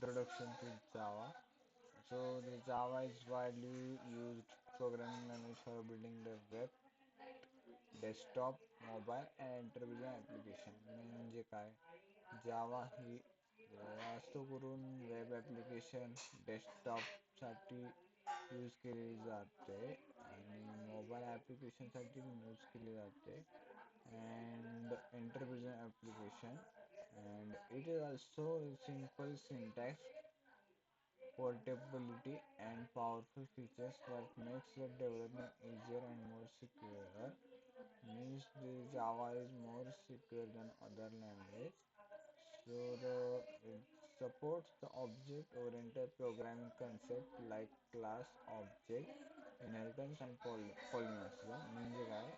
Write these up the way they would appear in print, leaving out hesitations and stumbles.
Introduction to Java. So the Java is widely used programming language for building the web, desktop, mobile and enterprise application. म्हणजे काय? जावा ही जास्त करून web application डेस्कटॉपसाठी use केली जाते आणि mobile ॲप्लिकेशनसाठी पण यूज केली जाते and enterprise application, and it is also simple syntax, portability and powerful features that makes the development easier and more secure. Means the Java is more secure than other language. So it supports the object-oriented programming concept like class, object, inheritance and polymorphism. म्हणजे काय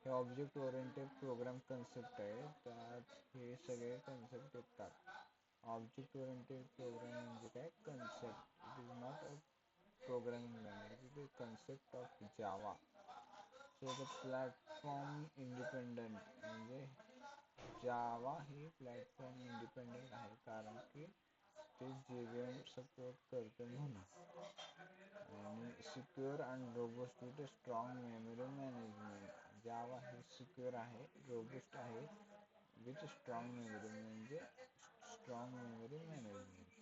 हे object oriented program concept आहे, त्यात हे सगळे concept येतात. Object oriented program म्हणजे काय? Concept. It is not a programming language, it is concept of Java. So the platform independent म्हणजे जावा ही platform independent आहे कारण की ते JVM सपोर्ट करते म्हणून. आणि secure and robust with strong memory management. Java हे सिक्युअर आहे, रोबस्ट आहे विथ स्ट्रॉंग मेमरी म्हणजे strong memory management.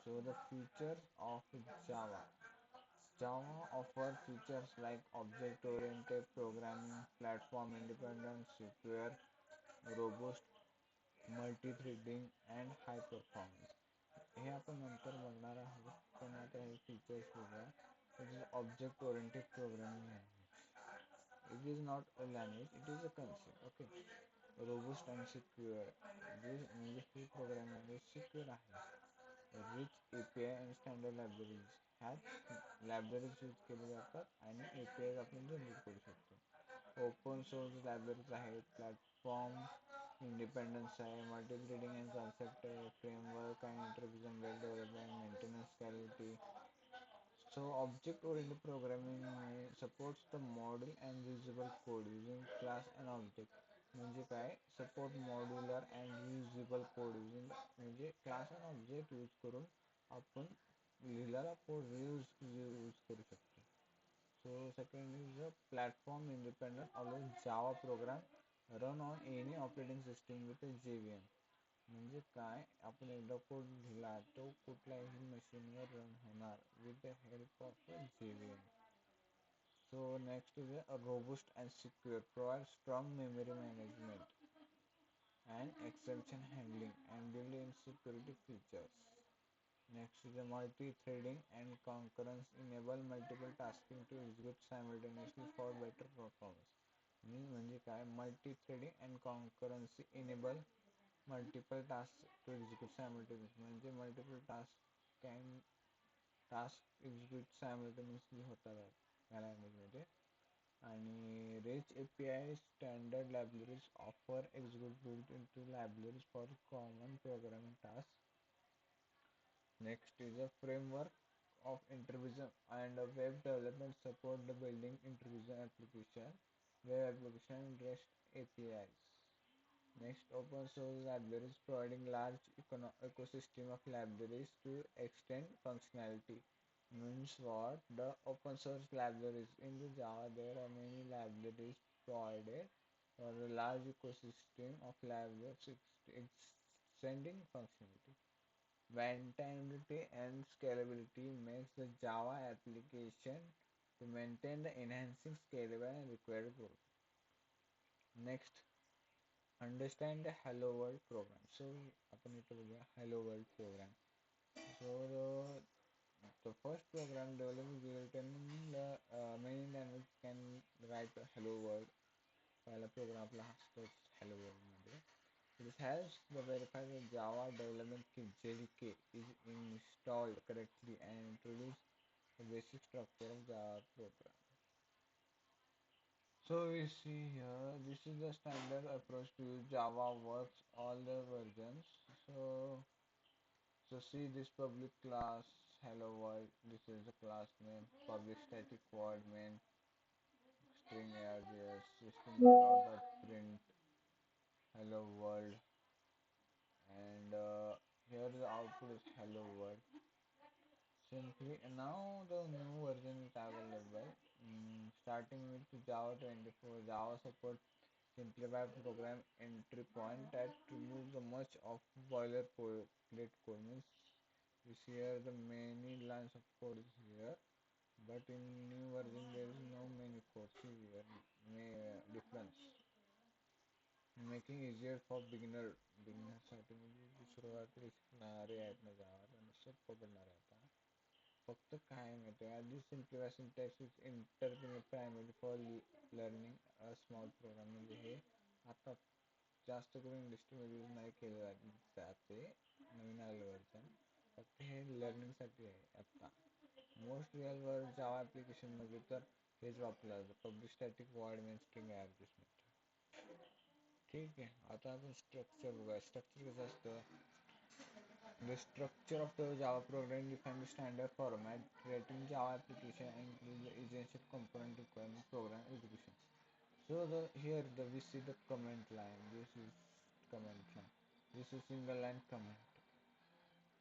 So the features of Java. Java offers features like object-oriented programming, platform independence, secure, robust, multi-threading, and high performance. हे आपण नंतर बघणार आहोत, पण आता हे फीचर्स बघूया. It is object oriented programming language. It is not a language, it is a concept. Okay. Robust and secure म्हणजे ही programming language secure आहे. Rich API and standard libraries. ह्यात लायब्ररीज यूज केले जातात आणि API आपण generate करू शकतो. Open source libraries आहेत, प्लॅटफॉर्म इंडिपेंडन्स आहे, मल्टी थ्रेडिंग अँड कन्सेप्ट आहे, framework and इंटरप्रिजन, web development, maintenance quality. So object-oriented programming supports the model and reusable code using class and object. म्हणजे काय? Support modular and reusable code using म्हणजे class and object use करून आपण लिहिलेला code use करू शकतो. So second is a platform independent allows Java program run on any operating system with a JVM. म्हणजे काय? आपण एकदा कोड लिहिला तो कुठल्याही मशीनवर रन होणार with the help of a JVM. So next is a robust and secure, provides strong memory management and exception handling and built-in security features. Next is a multi-threading and concurrence, enable multiple tasking to execute simultaneously for better performance. म्हणजे काय? Multithreading and concurrency enable multiple task to execute simultaneously. म्हणजे multiple task execute simultaneously होतात या लँग्वेजमध्ये. आणि rich API standard libraries offer execute built into libraries for common programming task. Next is a framework of intervision and a web development support the building intervision application, web application and REST APIs. Next, open source libraries providing large ecosystem of libraries to extend functionality. Means what? The open source libraries in the Java there are many libraries provided for a large ecosystem of libraries extending functionality. Maintainability and scalability makes the Java application to maintain the enhancing scalable and required growth. Next, understand the Hello World program. So आपण इथे बघूया Hello World program. So the first program developing real-time many language can write a Hello World. पहिला programme आपला असतोच Hello World मध्ये. This helps to verify that Java development kit JDK is installed correctly and introduce the basic structure of Java program. So we see here, this is the standard approach to use Java works all the versions. So see this public class hello world. This is the class name. Public static void main string arrays system.out.print hello world, and here the output is hello world. Simply now the new version is available. Starting with Java 24, Java supports simplified program entry point that removes the much of boilerplate code. Means you see here the many lines of code is here, but in new version there is no many code. See here, difference. Making easier for साठी म्हणजे सुरुवातीला शिकणारे आहेत ना जावा त्यांना सोपं पडणार आहे आता. फक्त काय माहिती आहे आधी simplify syntax is inter primary for learning a small program म्हणजे हे आता जास्त करून इंडस्ट्रीमध्ये यूज नाही केलं जाते नवीन आलं वर्जन. फक्त हे लर्निंगसाठी आहे आता. मोस्ट रिअल वर्ल्ड जावा ॲप्लिकेशनमध्ये तर हेच वापरलं जातं. Public static void main string argument. ठीक आहे. आता आपण स्ट्रक्चर बघूया. स्ट्रक्चर कसं असतं. The structure of the Java program defines the standard format, creating Java application and includes the essential component requiring program execution. So here we see the comment line. This is comment line. This is single line comment.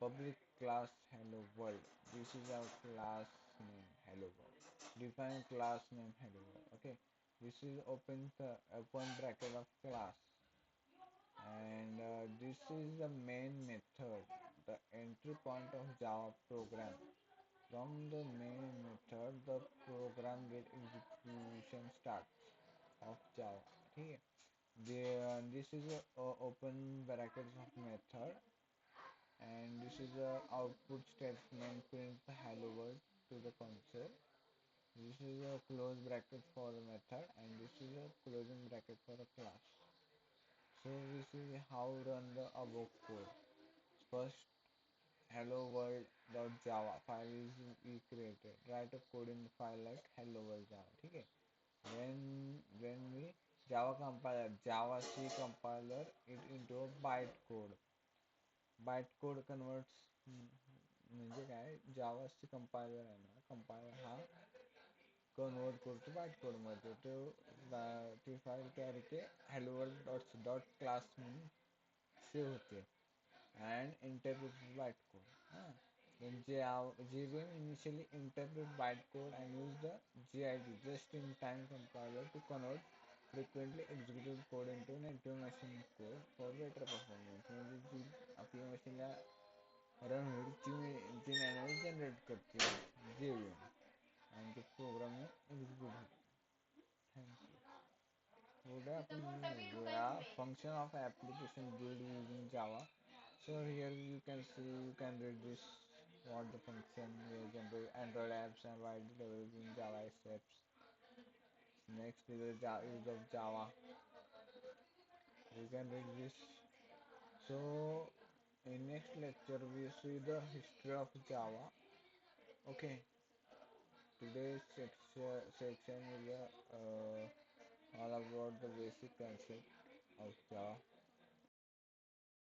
Public class hello world. This is our class name hello world. Define class name hello world. Okay. This is open bracket of class, and this is the main method, the entry point of Java program. From the main method the program get execution starts of Java. Okay. This is a open brackets of method, and this is a output statement prints the hello world to the console. This is a close bracket for the method, and this is a closing bracket for the class. So this is how run the above code. First, hello world.java file is we created. Write a code in the file like hello world java. Okay. When we Java compiler, Java C compiler it into a bytecode. Bytecode converts म्हणजे काय Java C compiler आहे ना, compiler हा convert करतो bytecode मध्ये. तो ती file तयार होते hello world डॉट क्लास म्हणून सेव्ह होते. And interpret bytecode. Then JVM initially interpret bytecode and use the JIT just-in-time compiler to convert frequently executed code into native machine code for better performance. म्हणजे जी आपल्या मशीनला run होईल ती manually generate करते JVM आणि ते programme execute होते. Thank you. पुढे आपण बघूया function of application build using Java. So here you can see, you can read this what the function we generate Android apps and widely developed in Java accepts. Next is the use of Java. You can read this. So in next lecture we see the history of Java. Okay. Today's section is all about the basic concept of Java.